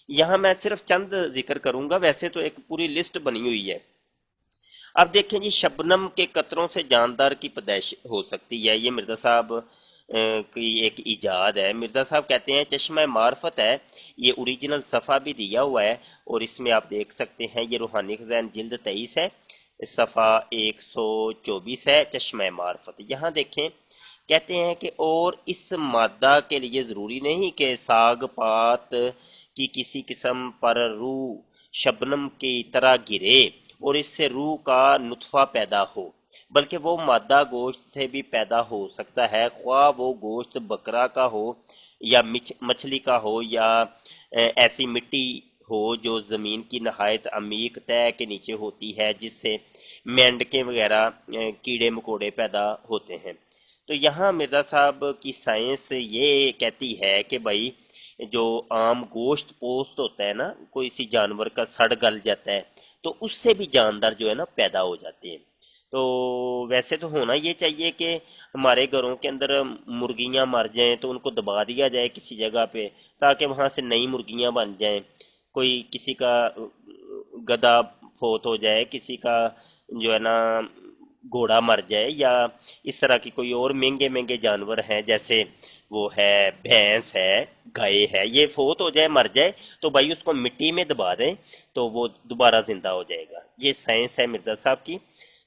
यहाँ मैं सिर्फ चंद जिक्र करूंगा, वैसे तो एक पूरी लिस्ट बनी हुई है। अब देखें जी, शबनम के कतरों से जानदार की पैदाइश हो सकती है। ये मिर्जा साहब की एक इजाद है। मिर्जा साहब कहते हैं चश्मा मार्फत है, ये ओरिजिनल सफ़ा भी दिया हुआ है और इसमें आप देख सकते हैं ये रूहानी खजान जिल्द 23 है, सफ़ा 124 है, चश्मा मार्फत। यहाँ देखें, कहते हैं कि और इस मादा के लिए ज़रूरी नहीं कि साग पात की किसी किस्म पर रूह शबनम की तरह गिरे और इससे रूह का नुतफा पैदा हो, बल्कि वो मादा गोश्त से भी पैदा हो सकता है, ख्वाह वो गोश्त बकरा का हो या मछली का हो या ऐसी मिट्टी हो जो ज़मीन की नहायत अमीक तह के नीचे होती है, जिससे मेंढके वगैरह कीड़े मकोड़े पैदा होते हैं। तो यहाँ मिर्ज़ा साहब की साइंस ये कहती है कि भाई जो आम गोश्त पोस्ट होता है ना, कोई सी जानवर का सड़ गल जाता है, तो उससे भी जानदार जो है ना पैदा हो जाते हैं। तो वैसे तो होना ये चाहिए कि हमारे घरों के अंदर मुर्गियां मर जाएं तो उनको दबा दिया जाए किसी जगह पे, ताकि वहां से नई मुर्गियां बन जाएं। कोई किसी का गधा फोत हो जाए, किसी का जो है ना घोड़ा मर जाए, या इस तरह की कोई और महंगे महंगे जानवर हैं, जैसे वो है भैंस है, गाय है, ये फोत हो जाए मर जाए, तो भाई उसको मिट्टी में दबा दें तो वो दोबारा जिंदा हो जाएगा। ये साइंस है मिर्जा साहब की।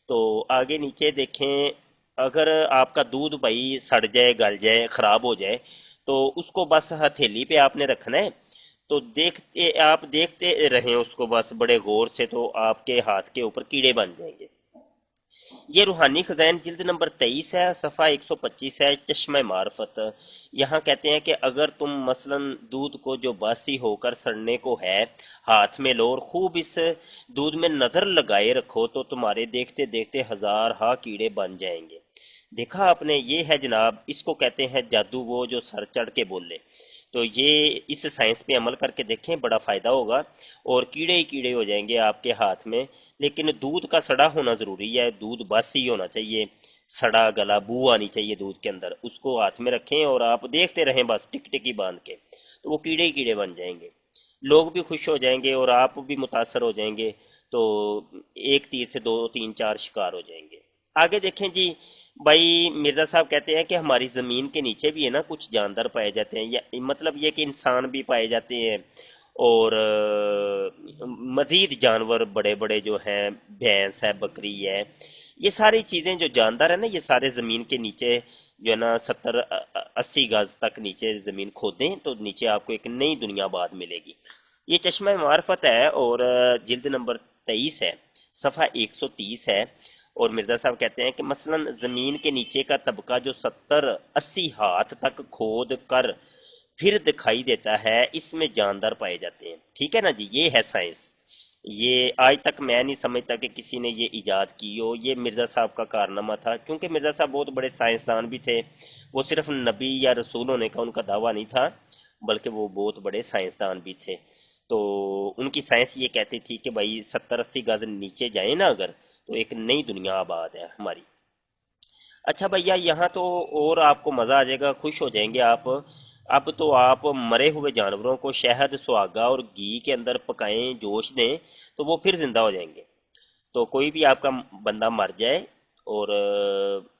तो आगे नीचे देखें, अगर आपका दूध भाई सड़ जाए, गल जाए, खराब हो जाए, तो उसको बस हथेली पे आपने रखना है। तो देखते आप देखते रहें उसको बस बड़े गौर से, तो आपके हाथ के ऊपर कीड़े बन जाएंगे। ये रूहानी खजान जिल्द नंबर 23 है, सफ़ा 125 है, चश्मे मार्फत। यहाँ कहते हैं कि अगर तुम मसलन दूध को जो बासी होकर सड़ने को है हाथ में लो और खूब इस दूध में नजर लगाए रखो, तो तुम्हारे देखते देखते हजार हा कीड़े बन जाएंगे। देखा आपने, ये है जनाब, इसको कहते हैं जादू, वो जो सर चढ़ के बोले। तो ये इस साइंस पे अमल करके देखें, बड़ा फायदा होगा और कीड़े ही कीड़े हो जाएंगे आपके हाथ में। लेकिन दूध का सड़ा होना जरूरी है, दूध बासी होना चाहिए, सड़ा गला बू आनी चाहिए दूध के अंदर। उसको हाथ में रखें और आप देखते रहें बस टिक टिकी बांध के, तो वो कीड़े ही कीड़े बन जाएंगे। लोग भी खुश हो जाएंगे और आप भी मुतासर हो जाएंगे। तो एक तीर से दो तीन चार शिकार हो जाएंगे। आगे देखें जी, भाई मिर्जा साहब कहते हैं कि हमारी जमीन के नीचे भी है ना कुछ जानदार पाए जाते हैं, या मतलब ये कि इंसान भी पाए जाते हैं और मजीद जानवर बड़े बड़े जो हैं, भैंस है, बकरी है, ये सारी चीजें जो जानदार है ना, ये सारे जमीन के नीचे जो है ना 70-80 गज तक नीचे जमीन खोदें तो नीचे आपको एक नई दुनिया बाद मिलेगी। ये चश्मा मार्फत है और जिल्द नंबर 23 है, सफ़ा 130 है। और मिर्जा साहब कहते हैं कि मसलन जमीन के नीचे का तबका जो 70-80 हाथ तक खोद कर फिर दिखाई देता है, इसमें जानदार पाए जाते हैं। ठीक है ना जी, ये है साइंस। ये आज तक मैं नहीं समझता कि किसी ने ये इजाद की हो, ये मिर्जा साहब का कारनामा था, क्योंकि मिर्जा साहब बहुत बड़े साइंसदान भी थे। वो सिर्फ नबी या रसूल होने का उनका दावा नहीं था, बल्कि वो बहुत बड़े साइंसदान भी थे। तो उनकी साइंस ये कहती थी कि भाई 70-80 गज नीचे जाए ना अगर, तो एक नई दुनिया आबाद है हमारी। अच्छा भैया, यहाँ तो और आपको मजा आ जाएगा, खुश हो जाएंगे आप। अब तो आप मरे हुए जानवरों को शहद सुहागा और घी के अंदर पकाएं, जोश दें, तो वो फिर जिंदा हो जाएंगे। तो कोई भी आपका बंदा मर जाए और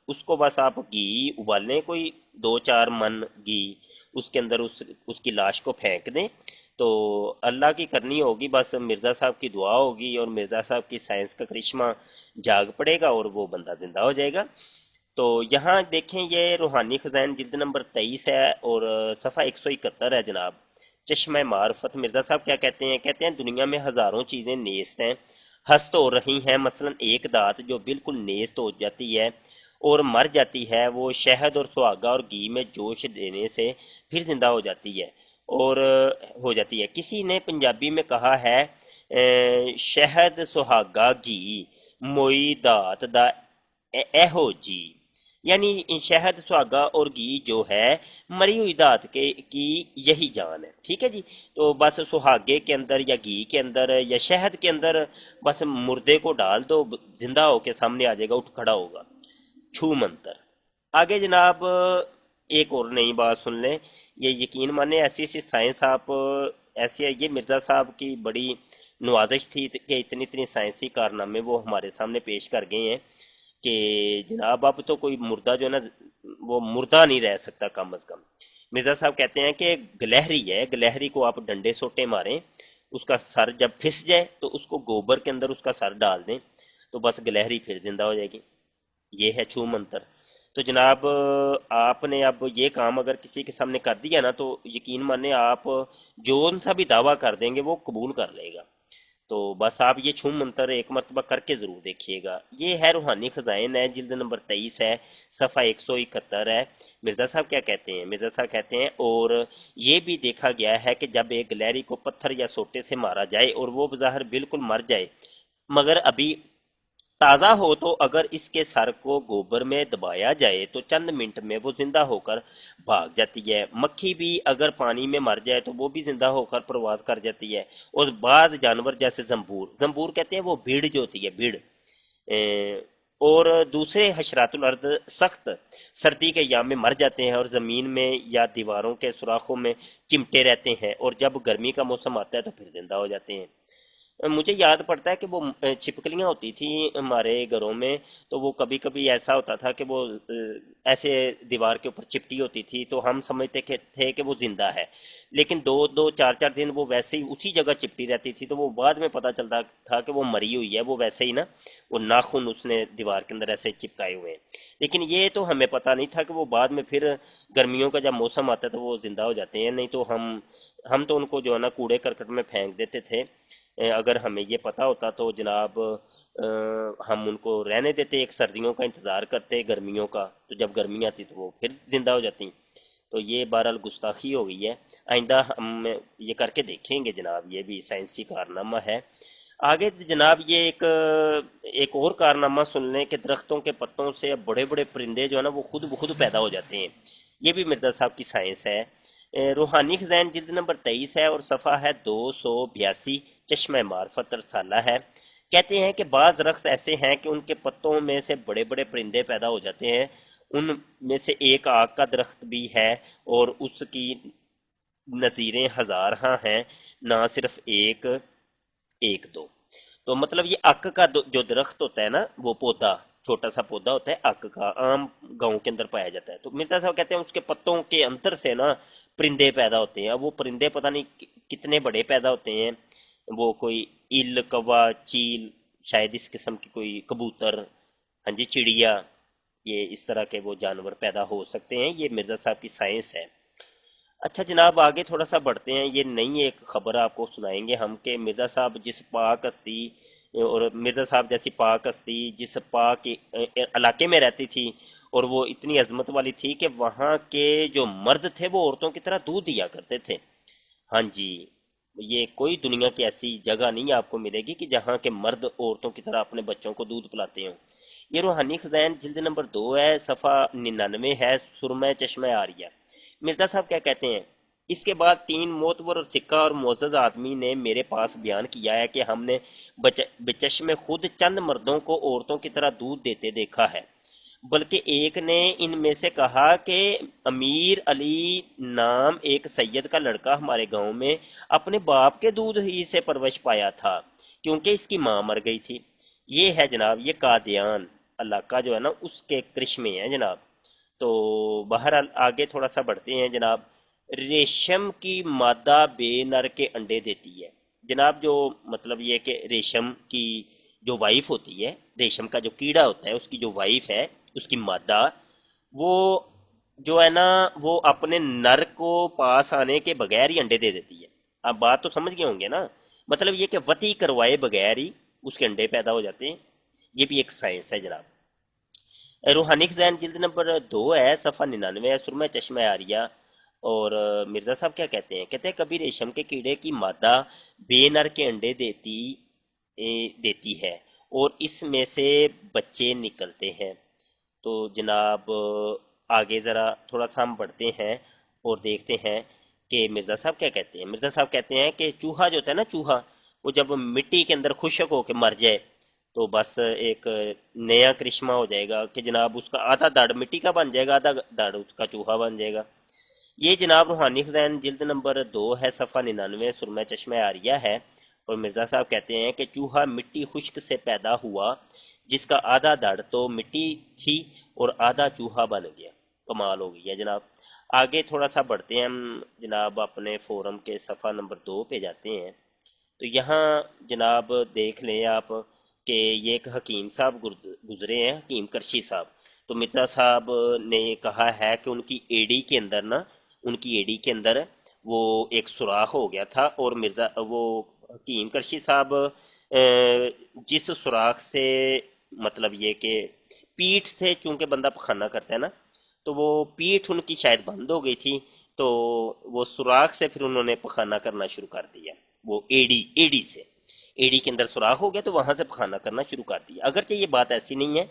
उसको बस आप घी उबालें, कोई 2-4 मन घी, उसके अंदर उसकी लाश को फेंक दें। तो अल्लाह की करनी होगी, बस मिर्ज़ा साहब की दुआ होगी और मिर्ज़ा साहब की साइंस का करिश्मा जाग पड़ेगा और वो बंदा जिंदा हो जाएगा। तो यहाँ देखें, ये रूहानी खजान जिल्द नंबर 23 है और सफ़ा 171 है जनाब, चश्मे मार्फत। मिर्ज़ा साहब क्या कहते हैं, कहते हैं दुनिया में हज़ारों चीज़ें नेस्त हैं, हस्त हो रही हैं। मसलन एक दात जो बिल्कुल नेस्त हो जाती है और मर जाती है, वो शहद और सुहागा और घी में जोश देने से फिर जिंदा हो जाती है और हो जाती है। किसी ने पंजाबी में कहा है, शहद सुहागा घी मोई दात दा एहो जी। यानी शहद सुहागा और घी जो है मरी हुई धात के की यही जान है। ठीक है जी। तो बस सुहागे के अंदर या घी के अंदर या शहद के अंदर बस मुर्दे को डाल दो, जिंदा होके सामने आ जाएगा, उठ खड़ा होगा, छू मंतर। आगे जनाब एक और नई बात सुन लें, ये यकीन माने ऐसी ऐसी साइंस आप ऐसे ये मिर्ज़ा साहब की बड़ी नवाजिश थी कि इतनी इतनी साइंसी कारनामे वो हमारे सामने पेश कर गए हैं कि जनाब अब तो कोई मुर्दा जो है ना वो मुर्दा नहीं रह सकता कम अज कम। मिर्जा साहब कहते हैं कि गिलहरी है, गिलहरी को आप डंडे सोटे मारें, उसका सर जब फिस जाए तो उसको गोबर के अंदर उसका सर डाल दें, तो बस गिलहरी फिर जिंदा हो जाएगी। ये है छू मंतर। तो जनाब आपने अब ये काम अगर किसी के सामने कर दिया ना तो यकीन माने आप जो सा भी दावा कर देंगे वो कबूल कर लेगा। तो बस आप ये छू मंतर एक मरतबा करके जरूर देखिएगा। ये है रूहानी खजाइन है, जिल्द नंबर 23 है, सफ़ा 171 है। मिर्जा साहब क्या कहते हैं? मिर्जा साहब कहते हैं और ये भी देखा गया है कि जब एक गिलहरी को पत्थर या सोटे से मारा जाए और वो बज़ाहिर बिल्कुल मर जाए मगर अभी ताज़ा हो, तो अगर इसके सर को गोबर में दबाया जाए तो चंद मिनट में वो जिंदा होकर भाग जाती है। मक्खी भी अगर पानी में मर जाए तो वो भी जिंदा होकर प्रवास कर जाती है। और बाज जानवर जैसे जंबूर, जंबूर कहते हैं वो भीड़ जो होती है, भीड़। और दूसरे हशरातुल अर्द सख्त सर्दी के याम में मर जाते हैं और ज़मीन में या दीवारों के सुराखों में चिमटे रहते हैं, और जब गर्मी का मौसम आता है तो फिर जिंदा हो जाते हैं। मुझे याद पड़ता है कि वो छिपकलियां होती थी हमारे घरों में, तो वो कभी कभी ऐसा होता था कि वो ऐसे दीवार के ऊपर चिपटी होती थी तो हम समझते थे कि वो जिंदा है, लेकिन दो दो चार चार दिन वो वैसे ही उसी जगह चिपटी रहती थी, तो वो बाद में पता चलता था कि वो मरी हुई है, वो वैसे ही ना वो नाखून उसने दीवार के अंदर ऐसे चिपकाए हुए हैं। लेकिन ये तो हमें पता नहीं था कि वो बाद में फिर गर्मियों का जब मौसम आता है तो वो जिंदा हो जाते हैं। नहीं तो हम तो उनको जो है ना कूड़े करकट में फेंक देते थे। अगर हमें ये पता होता तो जनाब हम उनको रहने देते, एक सर्दियों का इंतज़ार करते गर्मियों का, तो जब गर्मी आती तो वो फिर जिंदा हो जाती। तो ये बहरहाल गुस्ताखी हो गई है। आइंदा हम ये करके देखेंगे जनाब, ये भी साइंसी कारनामा है। आगे जनाब ये एक और कारनामा सुन लें कि दरख्तों के पत्तों से बड़े बड़े परिंदे जो है ना वो खुद ब खुद पैदा हो जाते हैं। ये भी मिर्जा साहब की साइंस है। रूहानी खजान जिल्द नंबर 23 है और सफ़ा है 282, चश्मे मार्फत रसाला है। कहते हैं कि बाज़ दरख्त ऐसे हैं कि उनके पत्तों में से बड़े बड़े परिंदे पैदा हो जाते हैं। उनमें से एक आग का दरख्त भी है और उसकी नज़ीरें हजार हाँ हैं, ना सिर्फ एक एक दो। तो मतलब ये अक का जो दरख्त होता है ना, वो पौधा, छोटा सा पौधा होता है अक का, आम गांव के अंदर पाया जाता है। तो मिर्जा साहब कहते हैं उसके पत्तों के अंदर से ना परिंदे पैदा होते हैं। अब वो परिंदे पता नहीं कितने बड़े पैदा होते हैं, वो कोई इल कौवा चील, शायद इस किस्म की कोई कबूतर, हाँ जी चिड़िया, ये इस तरह के वो जानवर पैदा हो सकते हैं। ये मिर्जा साहब की साइंस है। अच्छा जनाब आगे थोड़ा सा बढ़ते हैं। ये नई एक खबर आपको सुनाएंगे हम कि मिर्जा साहब जिस पाक हस्ती और मिर्जा साहब जैसी पाक हस्ती जिस पाक इलाके में रहती थी, और वो इतनी अजमत वाली थी कि वहाँ के जो मर्द थे वो औरतों की तरह दूध दिया करते थे। हाँ जी, ये कोई दुनिया की ऐसी जगह नहीं आपको मिलेगी कि जहाँ के मर्द औरतों की तरह अपने बच्चों को दूध पिलाते हों। ये रूहानी खजान जिल्द नंबर 2 है, सफ़ा 99 है, सुरमा चश्मा आरिया। मिर्जा साहब क्या कहते हैं? इसके बाद 3 मोतबर और सिक्का और मोअज़्ज़ज़ आदमी ने मेरे पास बयान किया है कि हमने बचश्मे खुद चंद मर्दों को औरतों की तरह दूध देते देखा है। बल्कि एक ने इनमें से कहा कि अमीर अली नाम एक सैयद का लड़का हमारे गांव में अपने बाप के दूध ही से परवरिश पाया था, क्योंकि इसकी मां मर गई थी। ये है जनाब, ये कादियान इलाका जो है ना उसके करिश्मे हैं जनाब। तो बहरहाल आगे थोड़ा सा बढ़ते हैं जनाब। रेशम की मादा बेनर के अंडे देती है। जनाब जो मतलब ये कि रेशम की जो वाइफ होती है, रेशम का जो कीड़ा होता है उसकी जो वाइफ है, उसकी मादा, वो जो है ना वो अपने नर को पास आने के बगैर ही अंडे दे देती है। आप बात तो समझ गए होंगे ना, मतलब ये कि वती करवाए बगैर ही उसके अंडे पैदा हो जाते हैं। ये भी एक साइंस है जनाब। रूहानी खजान जिल्द नंबर 2 है, सफ़ा 99 है, सुरमा चश्मा आरिया। और मिर्जा साहब क्या कहते हैं? कहते हैं कभी रेशम के कीड़े की मादा बेनर के अंडे देती है और इसमें से बच्चे निकलते हैं। तो जनाब आगे ज़रा थोड़ा सा हम बढ़ते हैं और देखते हैं कि मिर्ज़ा साहब क्या कहते हैं। मिर्ज़ा साहब कहते हैं कि चूहा जो होता है ना, चूहा वो जब मिट्टी के अंदर खुशक होकर मर जाए तो बस एक नया करिश्मा हो जाएगा कि जनाब उसका आधा दाढ़ मिट्टी का बन जाएगा, आधा दाढ़ उसका चूहा बन जाएगा। یہ جناب روحانی خزائن جلد نمبر 2 ہے، صفحہ 99، سرمہ چشمہ عاریہ ہے۔ اور مرزا صاحب کہتے ہیں کہ چوہا مٹی خشک سے پیدا ہوا، جس کا آدھا دڑ تو مٹی تھی اور آدھا چوہا بن گیا۔ کمال ہو گئی ہے جناب۔ آگے تھوڑا سا بڑھتے ہیں ہم جناب، اپنے فورم کے صفحہ نمبر 2 پہ جاتے ہیں۔ تو یہاں جناب دیکھ لیں آپ کہ یہ ایک حکیم صاحب گزرے ہیں، حکیم کرشی صاحب۔ تو مرزا صاحب نے کہا ہے کہ ان کی ایڑی کے اندر نا، ان کی ایڑی کے اندر وہ ایک سوراخ ہو گیا تھا، اور مرزا وہ حکیم کرشی صاحب جس سوراخ سے، مطلب یہ کہ پیٹھ سے چونکہ بندہ پخانہ کرتا ہے نا، تو وہ پیٹھ ان کی شاید بند ہو گئی تھی، تو وہ سوراخ سے پھر انہوں نے پخانہ کرنا شروع کر دیا۔ وہ ایڑی سے، ایڑی کے اندر سوراخ ہو گیا تو وہاں سے پخانہ کرنا شروع کر دیا۔ اگرچہ یہ بات ایسی نہیں ہے،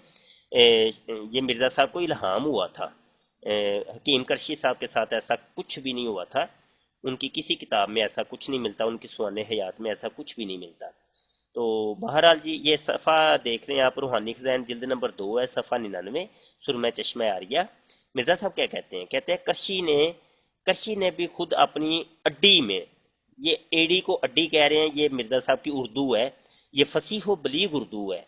یہ مرزا صاحب کو الہام ہوا تھا، حکیم کرشی صاحب کے ساتھ ایسا کچھ بھی نہیں ہوا تھا، ان کی کسی کتاب میں ایسا کچھ نہیں ملتا، ان کی سوانح حیات میں ایسا کچھ بھی نہیں ملتا۔ تو بہرحال جی یہ صفحہ دیکھ لیں آپ، روحانی خزائن جلد نمبر 2 ہے، صفحہ 99، سرمہ چشمہ عاریہ۔ مرزا صاحب کیا کہتے ہیں؟ کہتے ہیں کرشی نے بھی خود اپنی اڈی میں، یہ ایڑی کو اڈی کہہ رہے ہیں، یہ مرزا صاحب کی اردو ہے، یہ فصیح و بلیغ اردو ہے،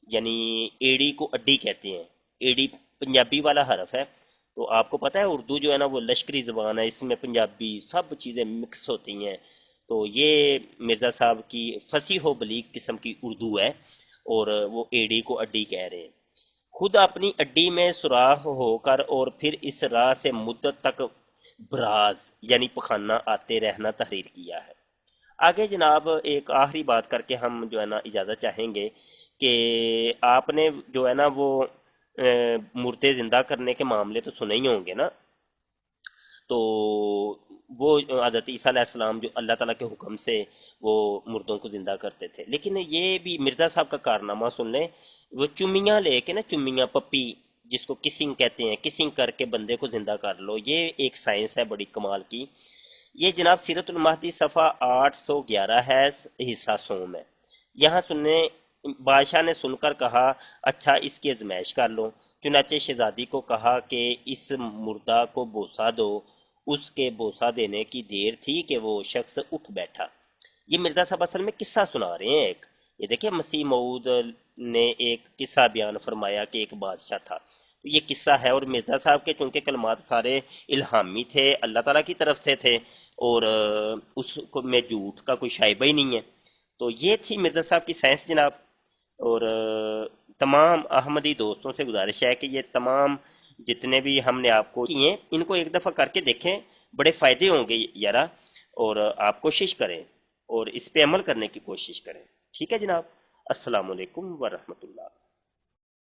یعنی ایڑی کو اڈی کہتے ہیں۔ ایڑی پنجابی والا حرف ہے، تو آپ کو پتہ ہے اردو جو ہے نا وہ لشکری زبان ہے، اس میں پنجابی سب چیزیں مکس ہوتی ہیں، تو یہ مرزا صاحب کی فصیح و بلیغ قسم کی اردو ہے، اور وہ ایڑی کو اڈی کہہ رہے ہیں۔ خود اپنی اڈی میں سوراخ ہو کر اور پھر اس راہ سے مدت تک براز یعنی پخانہ آتے رہنا تحریر کیا ہے۔ آگے جناب ایک آخری بات کر کے ہم جو ہے نا اجازت چاہیں گے کہ آپ نے جو ہے نا وہ مردے زندہ کرنے کے معاملے تو سنے ہی ہوں گے نا۔ تو وہ حضرت عیسیٰ علیہ السلام جو اللہ تعالیٰ کے حکم سے وہ مردوں کو زندہ کرتے تھے، لیکن یہ بھی مرزا صاحب کا کارنامہ سن لیں۔ وہ چمیاں لے کے نا، چمیاں پپی جس کو کسنگ کہتے ہیں، کسنگ کر کے بندے کو زندہ کر لو، یہ ایک سائنس ہے بڑی کمال کی۔ یہ جناب سیرت المہدی صفحہ 811 ہے، حصہ سوم ہے۔ یہاں سننے، بادشاہ نے سن کر کہا اچھا اس کی ازمائش کر لو۔ چنانچہ شہزادی کو کہا کہ اس مردہ کو بوسہ دو۔ اس کے بوسہ دینے کی دیر تھی کہ وہ شخص اٹھ بیٹھا۔ یہ مرزا صاحب اصل میں قصہ سنا رہے ہیں ایک، یہ دیکھیں مسیح موعود نے ایک قصہ بیان فرمایا کہ ایک بادشاہ تھا، تو یہ قصہ ہے، اور مرزا صاحب کے چونکہ کلمات سارے الہامی تھے، اللہ تعالیٰ کی طرف سے تھے، اور اس کو میں جھوٹ کا کوئی شائبہ ہی نہیں ہے۔ تو یہ تھی مرزا صاحب کی سائنس جناب۔ اور تمام احمدی دوستوں سے گزارش ہے کہ یہ تمام جتنے بھی ہم نے آپ کو کیے ان کو ایک دفعہ کر کے دیکھیں، بڑے فائدے ہوں گے یارا، اور آپ کوشش کریں اور اس پہ عمل کرنے کی کوشش کریں۔ ٹھیک ہے جناب، السلام علیکم ورحمۃ اللہ۔